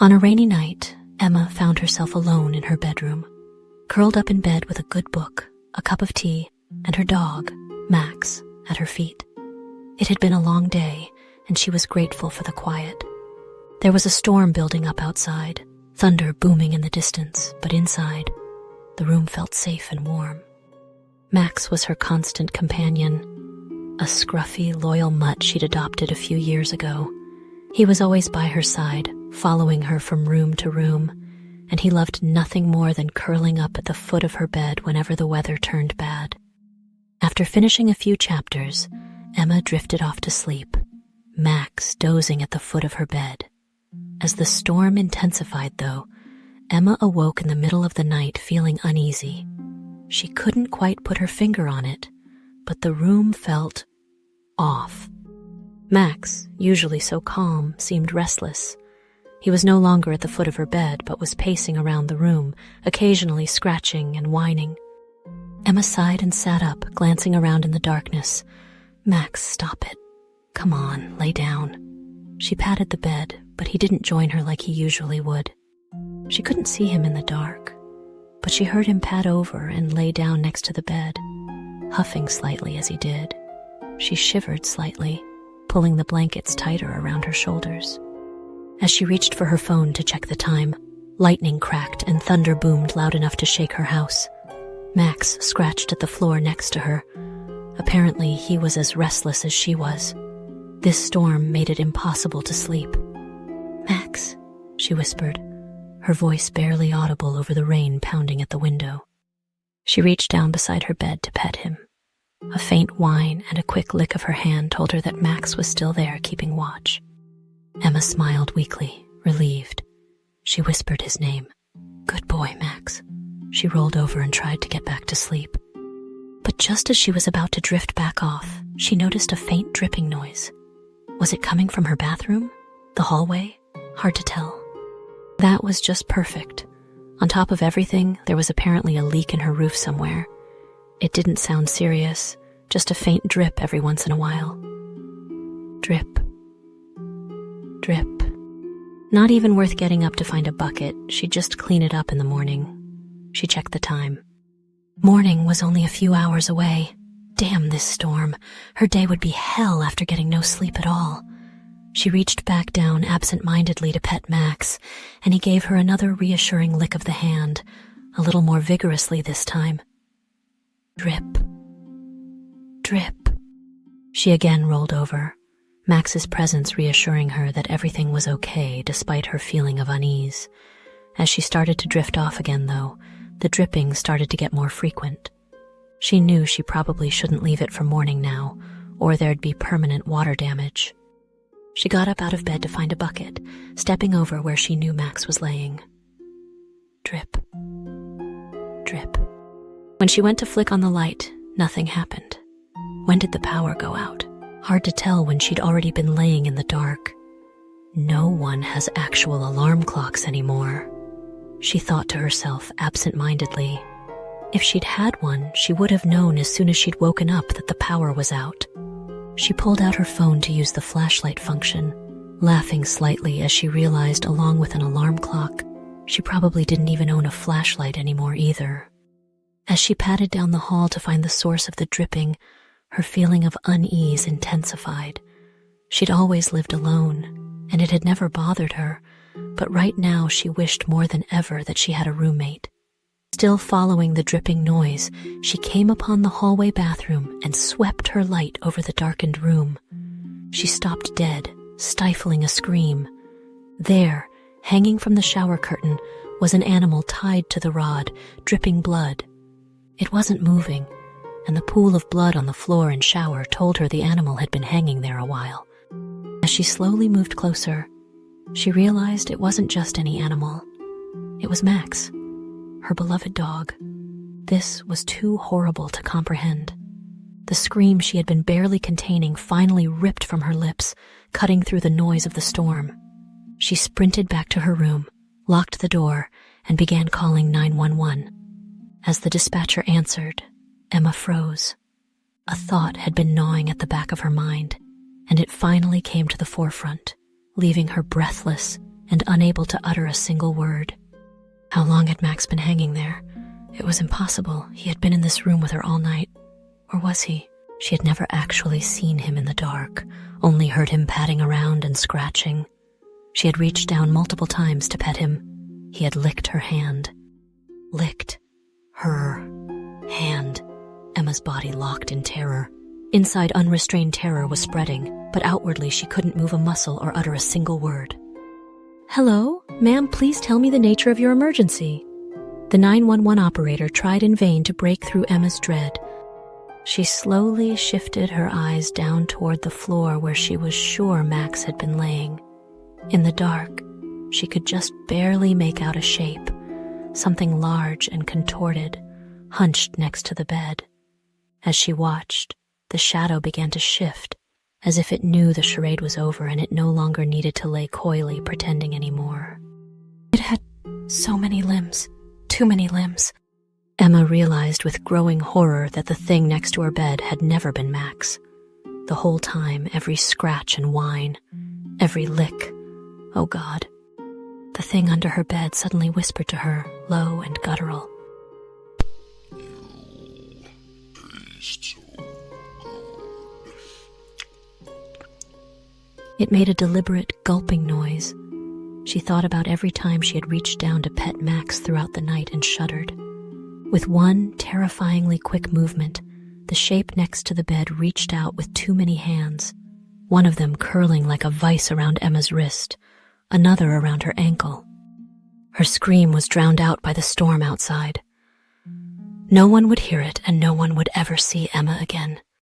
On a rainy night, Emma found herself alone in her bedroom, curled up in bed with a good book, a cup of tea, and her dog, Max, at her feet. It had been a long day, and she was grateful for the quiet. There was a storm building up outside, thunder booming in the distance, but inside, the room felt safe and warm. Max was her constant companion, a scruffy, loyal mutt she'd adopted a few years ago. He was always by her side, following her from room to room, and he loved nothing more than curling up at the foot of her bed whenever the weather turned bad. After finishing a few chapters, Emma drifted off to sleep, Max dozing at the foot of her bed. As the storm intensified, though, Emma awoke in the middle of the night feeling uneasy. She couldn't quite put her finger on it, but the room felt off. Max, usually so calm, seemed restless. He was no longer at the foot of her bed, but was pacing around the room, occasionally scratching and whining. Emma sighed and sat up, glancing around in the darkness. "Max, stop it. Come on, lay down." She patted the bed, but he didn't join her like he usually would. She couldn't see him in the dark, but she heard him pad over and lay down next to the bed, huffing slightly as he did. She shivered slightly, pulling the blankets tighter around her shoulders. As she reached for her phone to check the time, lightning cracked and thunder boomed loud enough to shake her house. Max scratched at the floor next to her. Apparently, he was as restless as she was. This storm made it impossible to sleep. "Max," she whispered, her voice barely audible over the rain pounding at the window. She reached down beside her bed to pet him. A faint whine and a quick lick of her hand told her that Max was still there keeping watch. Emma smiled weakly, relieved. She whispered his name. "Good boy, Max." She rolled over and tried to get back to sleep. But just as she was about to drift back off, she noticed a faint dripping noise. Was it coming from her bathroom? The hallway? Hard to tell. That was just perfect. On top of everything, there was apparently a leak in her roof somewhere. It didn't sound serious, just a faint drip every once in a while. Drip. Drip. Not even worth getting up to find a bucket, she'd just clean it up in the morning. She checked the time. Morning was only a few hours away. Damn this storm. Her day would be hell after getting no sleep at all. She reached back down absent-mindedly to pet Max, and he gave her another reassuring lick of the hand, a little more vigorously this time. Drip. Drip. She again rolled over, Max's presence reassuring her that everything was okay despite her feeling of unease. As she started to drift off again, though, the dripping started to get more frequent. She knew she probably shouldn't leave it for morning now, or there'd be permanent water damage. She got up out of bed to find a bucket, stepping over where she knew Max was laying. Drip. Drip. When she went to flick on the light, nothing happened. When did the power go out? Hard to tell when she'd already been laying in the dark. No one has actual alarm clocks anymore, she thought to herself absent-mindedly. If she'd had one, she would have known as soon as she'd woken up that the power was out. She pulled out her phone to use the flashlight function, laughing slightly as she realized, along with an alarm clock, she probably didn't even own a flashlight anymore either. As she padded down the hall to find the source of the dripping, her feeling of unease intensified. She'd always lived alone, and it had never bothered her, but right now she wished more than ever that she had a roommate. Still following the dripping noise, she came upon the hallway bathroom and swept her light over the darkened room. She stopped dead, stifling a scream. There, hanging from the shower curtain, was an animal tied to the rod, dripping blood. It wasn't moving, and the pool of blood on the floor and shower told her the animal had been hanging there a while. As she slowly moved closer, she realized it wasn't just any animal. It was Max, her beloved dog. This was too horrible to comprehend. The scream she had been barely containing finally ripped from her lips, cutting through the noise of the storm. She sprinted back to her room, locked the door, and began calling 911. As the dispatcher answered, Emma froze. A thought had been gnawing at the back of her mind, and it finally came to the forefront, leaving her breathless and unable to utter a single word. How long had Max been hanging there? It was impossible. He had been in this room with her all night. Or was he? She had never actually seen him in the dark, only heard him padding around and scratching. She had reached down multiple times to pet him. He had licked her hand. Licked her hand. Emma's body locked in terror. Inside, unrestrained terror was spreading, but outwardly she couldn't move a muscle or utter a single word. "Hello? Ma'am, please tell me the nature of your emergency." The 911 operator tried in vain to break through Emma's dread. She slowly shifted her eyes down toward the floor where she was sure Max had been laying. In the dark, she could just barely make out a shape, something large and contorted, hunched next to the bed. As she watched, the shadow began to shift, as if it knew the charade was over and it no longer needed to lay coyly pretending anymore. It had so many limbs, too many limbs. Emma realized with growing horror that the thing next to her bed had never been Max. The whole time, every scratch and whine, every lick. Oh God. The thing under her bed suddenly whispered to her, low and guttural. It made a deliberate gulping noise. She thought about every time she had reached down to pet Max throughout the night and shuddered. With one terrifyingly quick movement, the shape next to the bed reached out with too many hands, one of them curling like a vice around Emma's wrist, another around her ankle. Her scream was drowned out by the storm outside. No one would hear it, and no one would ever see Emma again.